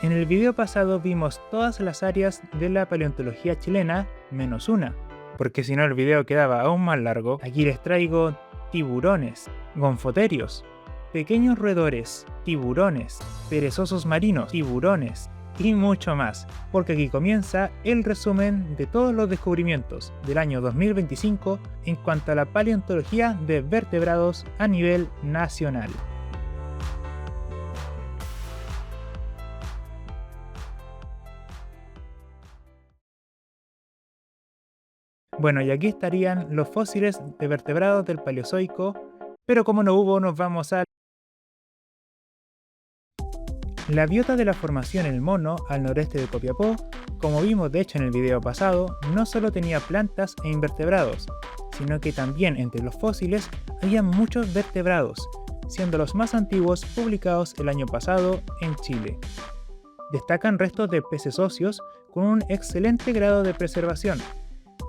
En el video pasado vimos todas las áreas de la paleontología chilena menos una, porque si no el video quedaba aún más largo. Aquí les traigo tiburones, gonfoterios, pequeños roedores, tiburones, perezosos marinos, tiburones y mucho más, porque aquí comienza el resumen de todos los descubrimientos del año 2025 en cuanto a la paleontología de vertebrados a nivel nacional. Bueno, y aquí estarían los fósiles de vertebrados del Paleozoico, pero como no hubo, nos vamos a la biota de la formación El Mono, al noreste de Copiapó. Como vimos de hecho en el video pasado, no solo tenía plantas e invertebrados, sino que también entre los fósiles había muchos vertebrados, siendo los más antiguos publicados el año pasado en Chile. Destacan restos de peces óseos con un excelente grado de preservación,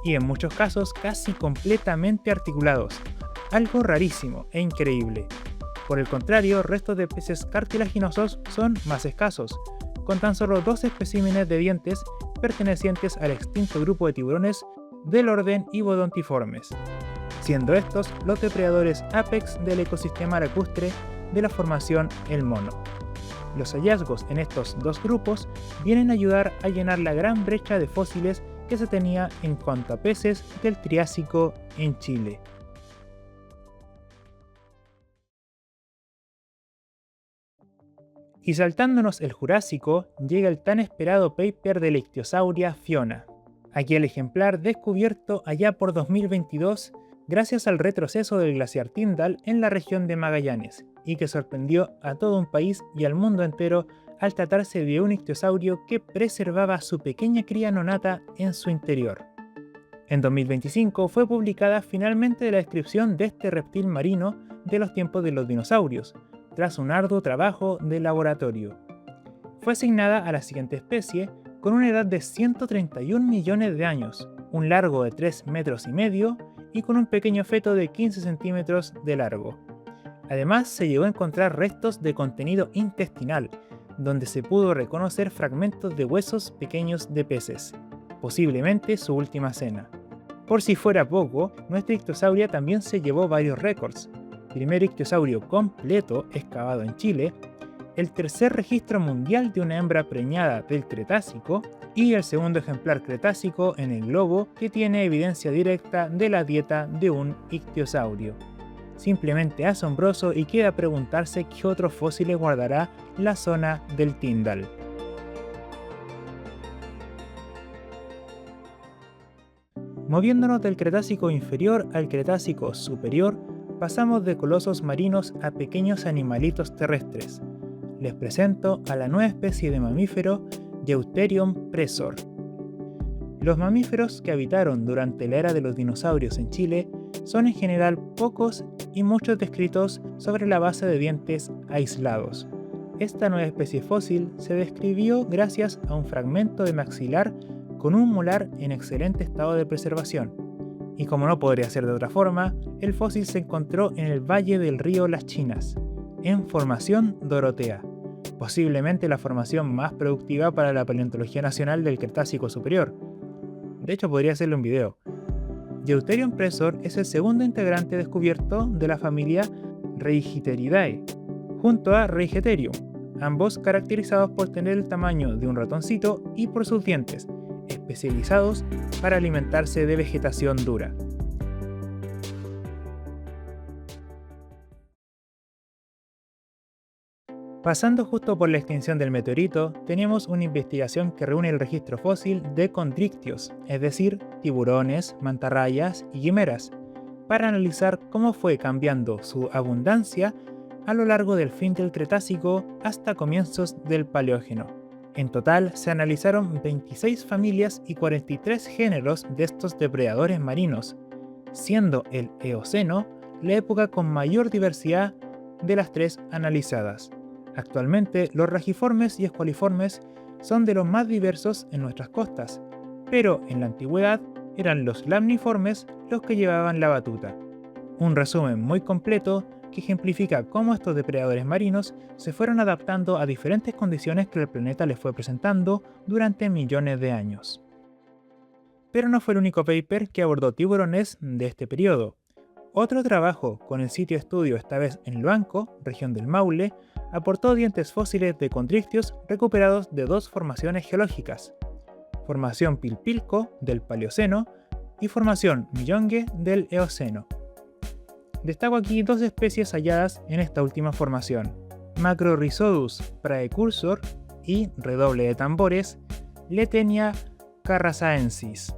y en muchos casos casi completamente articulados, algo rarísimo e increíble. Por el contrario, restos de peces cartilaginosos son más escasos, con tan solo 2 especímenes de dientes pertenecientes al extinto grupo de tiburones del orden Ibodontiformes, siendo estos los depredadores apex del ecosistema lacustre de la formación El Mono. Los hallazgos en estos dos grupos vienen a ayudar a llenar la gran brecha de fósiles que se tenía en cuanto a peces del Triásico en Chile. Y saltándonos el Jurásico, llega el tan esperado paper de la ictiosauria Fiona. Aquí el ejemplar descubierto allá por 2022 gracias al retroceso del glaciar Tyndall en la región de Magallanes, y que sorprendió a todo un país y al mundo entero al tratarse de un ictiosaurio que preservaba a su pequeña cría nonata en su interior. En 2025 fue publicada finalmente la descripción de este reptil marino de los tiempos de los dinosaurios, tras un arduo trabajo de laboratorio. Fue asignada a la siguiente especie con una edad de 131 millones de años, un largo de 3,5 metros y con un pequeño feto de 15 centímetros de largo. Además, se llegó a encontrar restos de contenido intestinal, donde se pudo reconocer fragmentos de huesos pequeños de peces, posiblemente su última cena. Por si fuera poco, nuestra ictiosauria también se llevó varios récords. Primer ictiosaurio completo excavado en Chile, el tercer registro mundial de una hembra preñada del Cretácico y el segundo ejemplar cretácico en el globo que tiene evidencia directa de la dieta de un ictiosaurio. Simplemente asombroso, y queda preguntarse qué otros fósiles guardará la zona del Tyndall. Moviéndonos del Cretácico inferior al Cretácico superior, pasamos de colosos marinos a pequeños animalitos terrestres. Les presento a la nueva especie de mamífero Deuterium presor. Los mamíferos que habitaron durante la era de los dinosaurios en Chile son en general pocos y muchos descritos sobre la base de dientes aislados. Esta nueva especie fósil se describió gracias a un fragmento de maxilar con un molar en excelente estado de preservación. Y como no podría ser de otra forma, el fósil se encontró en el valle del río Las Chinas, en formación Dorotea, posiblemente la formación más productiva para la paleontología nacional del Cretácico superior. De hecho, podría hacerle un video. Deuterium presor es el segundo integrante descubierto de la familia Reigiteridae, junto a Reigeterium, ambos caracterizados por tener el tamaño de un ratoncito y por sus dientes, especializados para alimentarse de vegetación dura. Pasando justo por la extinción del meteorito, tenemos una investigación que reúne el registro fósil de condrictios, es decir, tiburones, mantarrayas y quimeras, para analizar cómo fue cambiando su abundancia a lo largo del fin del Cretácico hasta comienzos del Paleógeno. En total se analizaron 26 familias y 43 géneros de estos depredadores marinos, siendo el Eoceno la época con mayor diversidad de las 3 analizadas. Actualmente, los rajiformes y escualiformes son de los más diversos en nuestras costas, pero en la antigüedad eran los lamniformes los que llevaban la batuta. Un resumen muy completo que ejemplifica cómo estos depredadores marinos se fueron adaptando a diferentes condiciones que el planeta les fue presentando durante millones de años. Pero no fue el único paper que abordó tiburones de este periodo. Otro trabajo con el sitio estudio, esta vez en Loanco, región del Maule, aportó dientes fósiles de condrictios recuperados de dos formaciones geológicas: formación Pilpilco del Paleoceno y formación Millongue del Eoceno. Destaco aquí dos especies halladas en esta última formación: Macrorhizodus praecursor y, redoble de tambores, Letenia carrasaensis,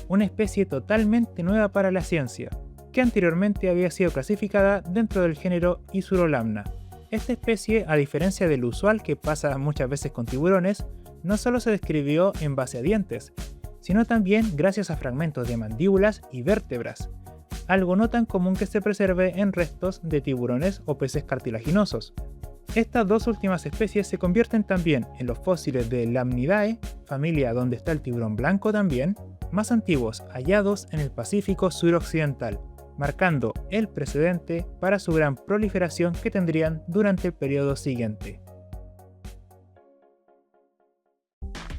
una especie totalmente nueva para la ciencia, que anteriormente había sido clasificada dentro del género Isurolamna. Esta especie, a diferencia del usual que pasa muchas veces con tiburones, no solo se describió en base a dientes, sino también gracias a fragmentos de mandíbulas y vértebras, algo no tan común que se preserve en restos de tiburones o peces cartilaginosos. Estas dos últimas especies se convierten también en los fósiles de Lamnidae, familia donde está el tiburón blanco también, más antiguos hallados en el Pacífico suroccidental, marcando el precedente para su gran proliferación que tendrían durante el periodo siguiente.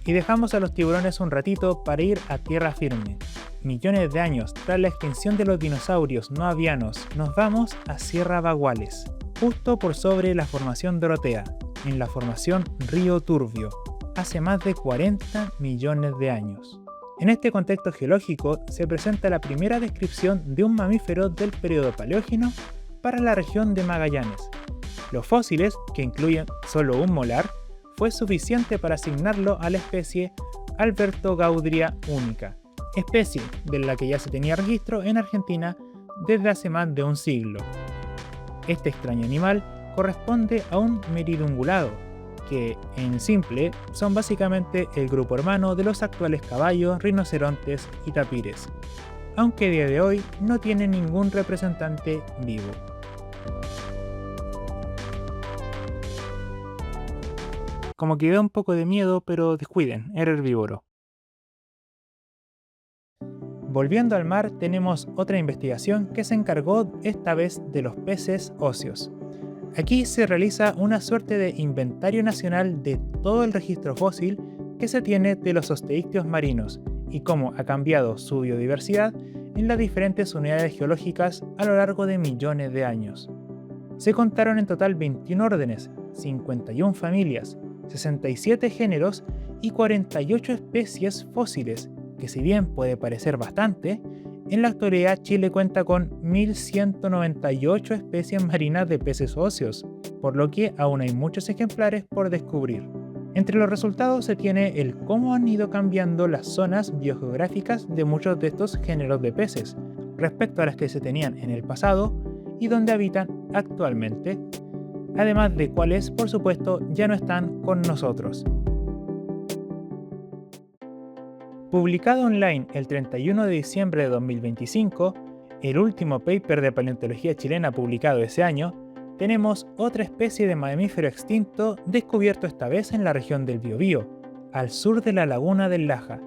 Y dejamos a los tiburones un ratito para ir a tierra firme. Millones de años tras la extinción de los dinosaurios no avianos, nos vamos a Sierra Baguales, justo por sobre la formación Dorotea, en la formación Río Turbio, hace más de 40 millones de años. En este contexto geológico se presenta la primera descripción de un mamífero del periodo Paleógeno para la región de Magallanes. Los fósiles, que incluyen solo un molar, fue suficiente para asignarlo a la especie Albertogaudria única, especie de la que ya se tenía registro en Argentina desde hace más de un siglo. Este extraño animal corresponde a un meridungulado, que, en simple, son básicamente el grupo hermano de los actuales caballos, rinocerontes y tapires, aunque a día de hoy no tiene ningún representante vivo. Como que da un poco de miedo, pero descuiden, era herbívoro. Volviendo al mar, tenemos otra investigación que se encargó esta vez de los peces óseos. Aquí se realiza una suerte de inventario nacional de todo el registro fósil que se tiene de los osteícteos marinos y cómo ha cambiado su biodiversidad en las diferentes unidades geológicas a lo largo de millones de años. Se contaron en total 21 órdenes, 51 familias, 67 géneros y 48 especies fósiles, que si bien puede parecer bastante, en la actualidad Chile cuenta con 1.198 especies marinas de peces óseos, por lo que aún hay muchos ejemplares por descubrir. Entre los resultados se tiene el cómo han ido cambiando las zonas biogeográficas de muchos de estos géneros de peces, respecto a las que se tenían en el pasado y donde habitan actualmente, además de cuáles, por supuesto, ya no están con nosotros. Publicado online el 31 de diciembre de 2025, el último paper de paleontología chilena publicado ese año, tenemos otra especie de mamífero extinto descubierto esta vez en la región del Biobío, al sur de la laguna del Laja,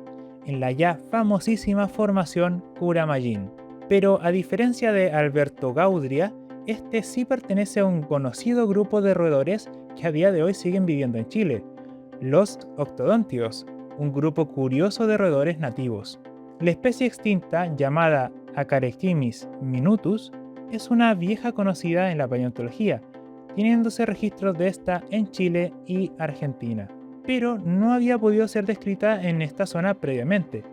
en la ya famosísima formación Curamallín. Pero a diferencia de Albertogaudria, este sí pertenece a un conocido grupo de roedores que a día de hoy siguen viviendo en Chile, los octodóntidos, un grupo curioso de roedores nativos. La especie extinta, llamada Acarectimis minutus, es una vieja conocida en la paleontología, teniéndose registros de esta en Chile y Argentina, pero no había podido ser descrita en esta zona previamente.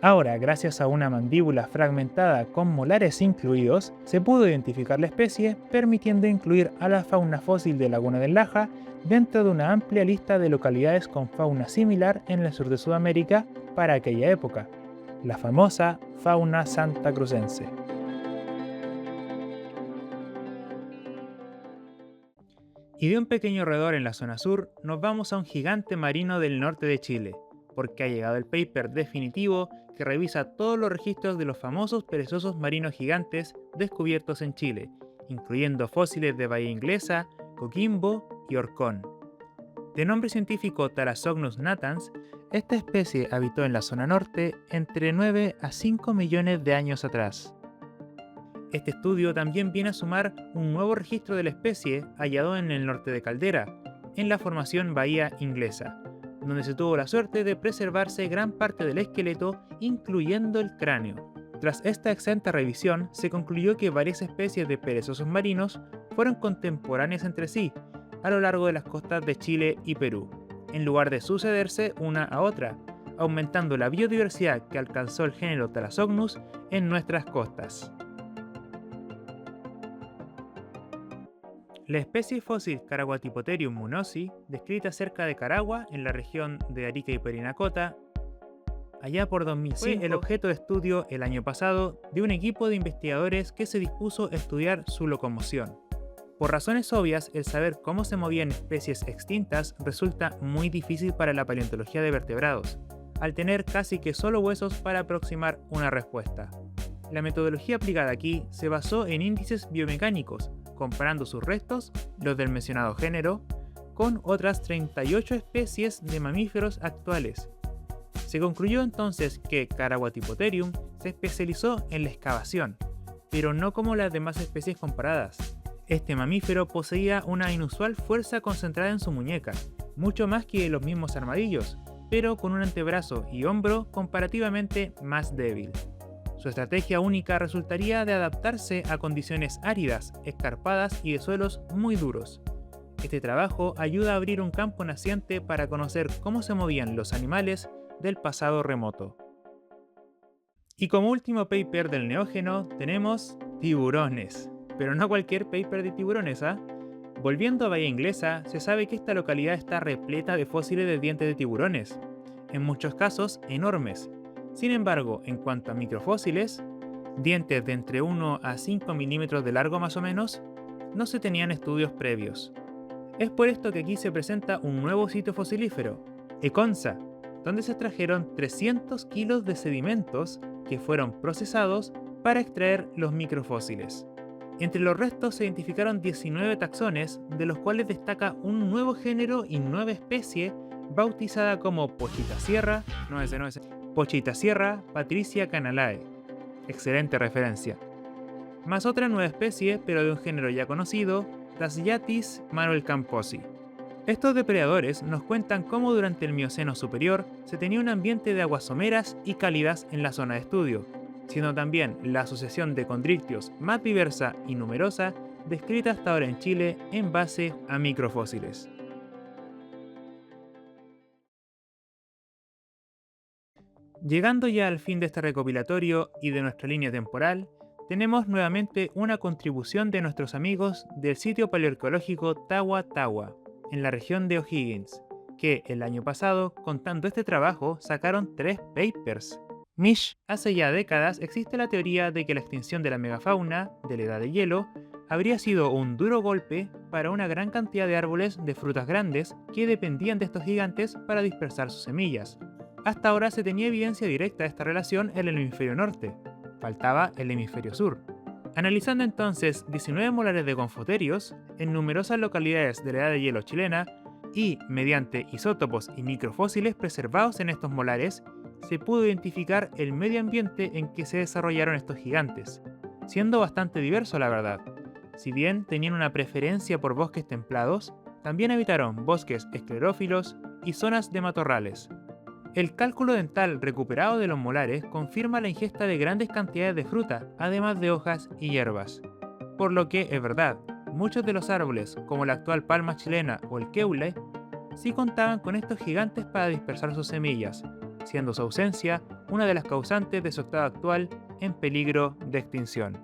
Ahora, gracias a una mandíbula fragmentada con molares incluidos, se pudo identificar la especie, permitiendo incluir a la fauna fósil de Laguna del Laja dentro de una amplia lista de localidades con fauna similar en el sur de Sudamérica para aquella época, la famosa fauna santacrucense. Y de un pequeño roedor en la zona sur, nos vamos a un gigante marino del norte de Chile, porque ha llegado el paper definitivo que revisa todos los registros de los famosos perezosos marinos gigantes descubiertos en Chile, incluyendo fósiles de Bahía Inglesa, Coquimbo y Horcón. De nombre científico Thalassocnus natans, esta especie habitó en la zona norte entre 9 a 5 millones de años atrás. Este estudio también viene a sumar un nuevo registro de la especie hallado en el norte de Caldera, en la formación Bahía Inglesa, donde se tuvo la suerte de preservarse gran parte del esqueleto, incluyendo el cráneo. Tras esta exenta revisión, se concluyó que varias especies de perezosos marinos fueron contemporáneas entre sí a lo largo de las costas de Chile y Perú, en lugar de sucederse una a otra, aumentando la biodiversidad que alcanzó el género Thalassocnus en nuestras costas. La especie fósil Caraguatiphotherium munosi, descrita cerca de Caragua, en la región de Arica y Parinacota, allá por 2005, fue el objeto de estudio el año pasado de un equipo de investigadores que se dispuso a estudiar su locomoción. Por razones obvias, el saber cómo se movían especies extintas resulta muy difícil para la paleontología de vertebrados, al tener casi que solo huesos para aproximar una respuesta. La metodología aplicada aquí se basó en índices biomecánicos, comparando sus restos, los del mencionado género, con otras 38 especies de mamíferos actuales. Se concluyó entonces que Caraguatiphotherium se especializó en la excavación, pero no como las demás especies comparadas. Este mamífero poseía una inusual fuerza concentrada en su muñeca, mucho más que los mismos armadillos, pero con un antebrazo y hombro comparativamente más débil. Su estrategia única resultaría de adaptarse a condiciones áridas, escarpadas y de suelos muy duros. Este trabajo ayuda a abrir un campo naciente para conocer cómo se movían los animales del pasado remoto. Y como último paper del Neógeno tenemos tiburones, pero no cualquier paper de tiburones, ¿ah? Volviendo a Bahía Inglesa, se sabe que esta localidad está repleta de fósiles de dientes de tiburones, en muchos casos enormes. Sin embargo, en cuanto a microfósiles, dientes de entre 1 a 5 milímetros de largo más o menos, no se tenían estudios previos. Es por esto que aquí se presenta un nuevo sitio fosilífero, Econsa, donde se extrajeron 300 kilos de sedimentos que fueron procesados para extraer los microfósiles. Entre los restos se identificaron 19 taxones, de los cuales destaca un nuevo género y nueva especie bautizada como Pochitaceae Patricia Canalae. Excelente referencia. Más otra nueva especie, pero de un género ya conocido, Dasyatis manuelcamposi. Estos depredadores nos cuentan cómo durante el Mioceno superior se tenía un ambiente de aguas someras y cálidas en la zona de estudio, siendo también la asociación de condrictios más diversa y numerosa descrita hasta ahora en Chile en base a microfósiles. Llegando ya al fin de este recopilatorio y de nuestra línea temporal, tenemos nuevamente una contribución de nuestros amigos del sitio paleoarqueológico Tawa Tawa, en la región de O'Higgins, que el año pasado, contando este trabajo, sacaron 3 papers. Hace ya décadas existe la teoría de que la extinción de la megafauna de la edad de hielo habría sido un duro golpe para una gran cantidad de árboles de frutas grandes que dependían de estos gigantes para dispersar sus semillas. Hasta ahora se tenía evidencia directa de esta relación en el hemisferio norte, faltaba el hemisferio sur. Analizando entonces 19 molares de gonfotherios en numerosas localidades de la edad de hielo chilena y mediante isótopos y microfósiles preservados en estos molares, se pudo identificar el medio ambiente en que se desarrollaron estos gigantes, siendo bastante diverso la verdad. Si bien tenían una preferencia por bosques templados, también habitaron bosques esclerófilos y zonas de matorrales. El cálculo dental recuperado de los molares confirma la ingesta de grandes cantidades de fruta, además de hojas y hierbas. Por lo que, es verdad, muchos de los árboles, como la actual palma chilena o el keule, sí contaban con estos gigantes para dispersar sus semillas, siendo su ausencia una de las causantes de su estado actual en peligro de extinción.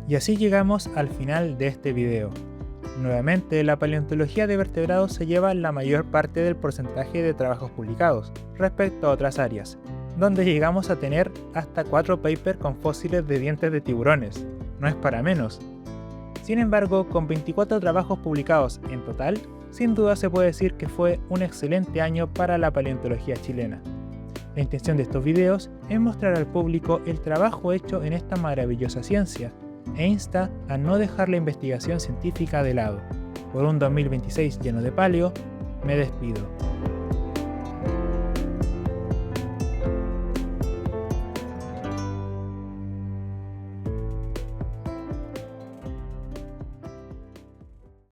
Y así llegamos al final de este video. Nuevamente, la paleontología de vertebrados se lleva la mayor parte del porcentaje de trabajos publicados respecto a otras áreas, donde llegamos a tener hasta 4 papers con fósiles de dientes de tiburones. No es para menos. Sin embargo, con 24 trabajos publicados en total, sin duda se puede decir que fue un excelente año para la paleontología chilena. La intención de estos videos es mostrar al público el trabajo hecho en esta maravillosa ciencia, e insta a no dejar la investigación científica de lado. Por un 2026 lleno de paleo, me despido.